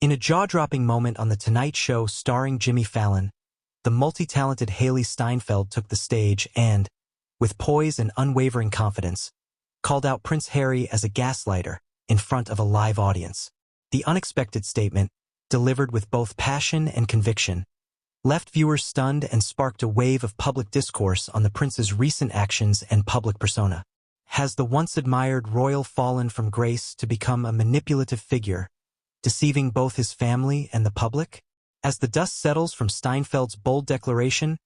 In a jaw-dropping moment on The Tonight Show starring Jimmy Fallon, the multi-talented Hailee Steinfeld took the stage and, with poise and unwavering confidence, called out Prince Harry as a gaslighter in front of a live audience. The unexpected statement, delivered with both passion and conviction, left viewers stunned and sparked a wave of public discourse on the prince's recent actions and public persona. Has the once-admired royal fallen from grace to become a manipulative figure, deceiving both his family and the public? As the dust settles from Steinfeld's bold declaration,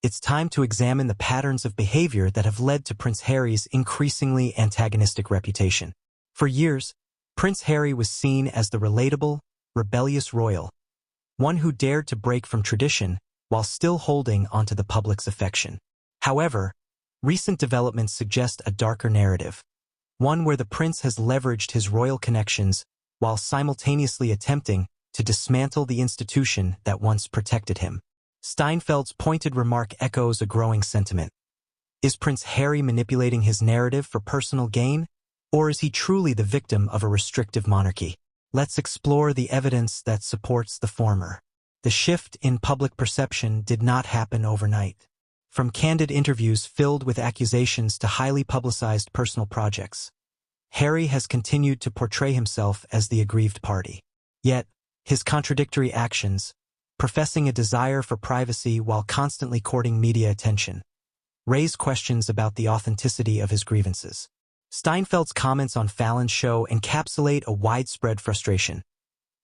it's time to examine the patterns of behavior that have led to Prince Harry's increasingly antagonistic reputation. For years, Prince Harry was seen as the relatable, rebellious royal, one who dared to break from tradition while still holding onto the public's affection. However, recent developments suggest a darker narrative, one where the prince has leveraged his royal connections while simultaneously attempting to dismantle the institution that once protected him. Steinfeld's pointed remark echoes a growing sentiment. Is Prince Harry manipulating his narrative for personal gain, or is he truly the victim of a restrictive monarchy? Let's explore the evidence that supports the former. The shift in public perception did not happen overnight. From candid interviews filled with accusations to highly publicized personal projects, Harry has continued to portray himself as the aggrieved party. Yet, his contradictory actions, professing a desire for privacy while constantly courting media attention, raise questions about the authenticity of his grievances. Steinfeld's comments on Fallon's show encapsulate a widespread frustration.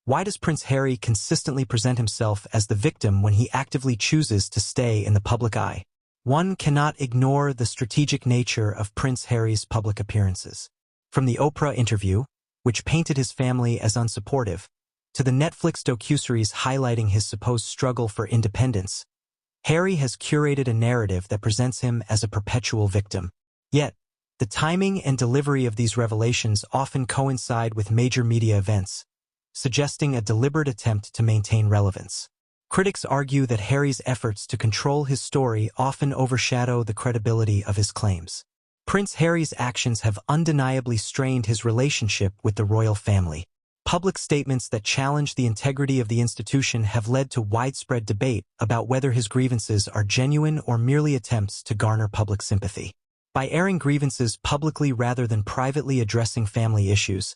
Why does Prince Harry consistently present himself as the victim when he actively chooses to stay in the public eye? One cannot ignore the strategic nature of Prince Harry's public appearances. From the Oprah interview, which painted his family as unsupportive, to the Netflix docuseries highlighting his supposed struggle for independence, Harry has curated a narrative that presents him as a perpetual victim. Yet, the timing and delivery of these revelations often coincide with major media events, suggesting a deliberate attempt to maintain relevance. Critics argue that Harry's efforts to control his story often overshadow the credibility of his claims. Prince Harry's actions have undeniably strained his relationship with the royal family. Public statements that challenge the integrity of the institution have led to widespread debate about whether his grievances are genuine or merely attempts to garner public sympathy. By airing grievances publicly rather than privately addressing family issues,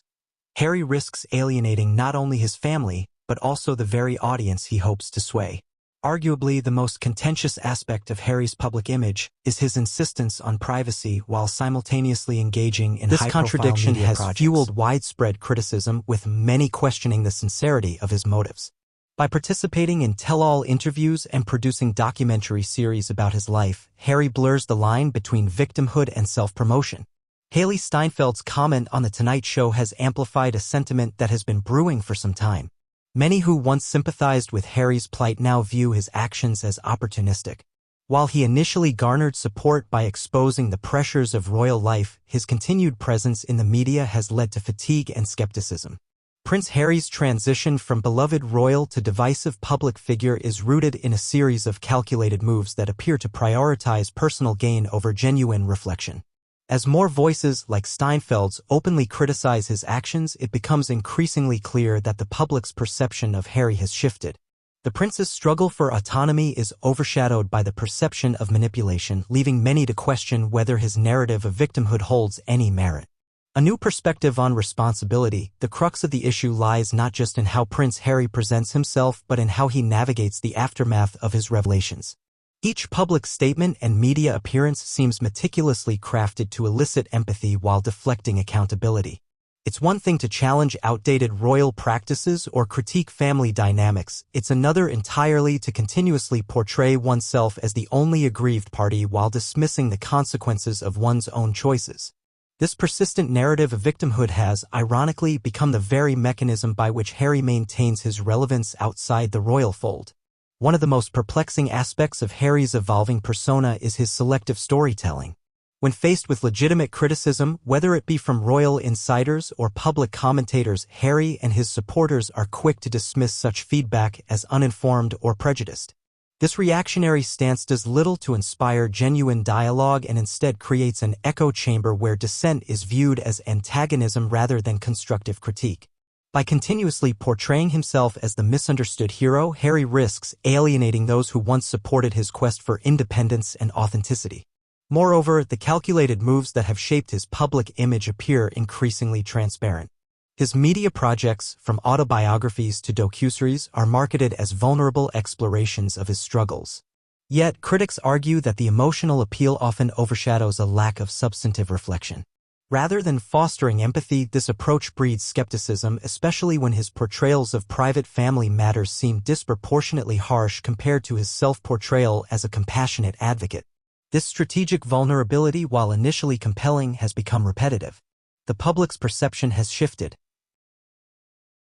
Harry risks alienating not only his family, but also the very audience he hopes to sway. Arguably, the most contentious aspect of Harry's public image is his insistence on privacy while simultaneously engaging in high-profile media projects. This contradiction has fueled widespread criticism, with many questioning the sincerity of his motives. By participating in tell-all interviews and producing documentary series about his life, Harry blurs the line between victimhood and self-promotion. Hailee Steinfeld's comment on The Tonight Show has amplified a sentiment that has been brewing for some time. Many who once sympathized with Harry's plight now view his actions as opportunistic. While he initially garnered support by exposing the pressures of royal life, his continued presence in the media has led to fatigue and skepticism. Prince Harry's transition from beloved royal to divisive public figure is rooted in a series of calculated moves that appear to prioritize personal gain over genuine reflection. As more voices like Steinfeld's openly criticize his actions, it becomes increasingly clear that the public's perception of Harry has shifted. The prince's struggle for autonomy is overshadowed by the perception of manipulation, leaving many to question whether his narrative of victimhood holds any merit. A new perspective on responsibility. The crux of the issue lies not just in how Prince Harry presents himself, but in how he navigates the aftermath of his revelations. Each public statement and media appearance seems meticulously crafted to elicit empathy while deflecting accountability. It's one thing to challenge outdated royal practices or critique family dynamics. It's another entirely to continuously portray oneself as the only aggrieved party while dismissing the consequences of one's own choices. This persistent narrative of victimhood has, ironically, become the very mechanism by which Harry maintains his relevance outside the royal fold. One of the most perplexing aspects of Harry's evolving persona is his selective storytelling. When faced with legitimate criticism, whether it be from royal insiders or public commentators, Harry and his supporters are quick to dismiss such feedback as uninformed or prejudiced. This reactionary stance does little to inspire genuine dialogue and instead creates an echo chamber where dissent is viewed as antagonism rather than constructive critique. By continuously portraying himself as the misunderstood hero, Harry risks alienating those who once supported his quest for independence and authenticity. Moreover, the calculated moves that have shaped his public image appear increasingly transparent. His media projects, from autobiographies to docuseries, are marketed as vulnerable explorations of his struggles. Yet, critics argue that the emotional appeal often overshadows a lack of substantive reflection. Rather than fostering empathy, this approach breeds skepticism, especially when his portrayals of private family matters seem disproportionately harsh compared to his self-portrayal as a compassionate advocate. This strategic vulnerability, while initially compelling, has become repetitive. The public's perception has shifted,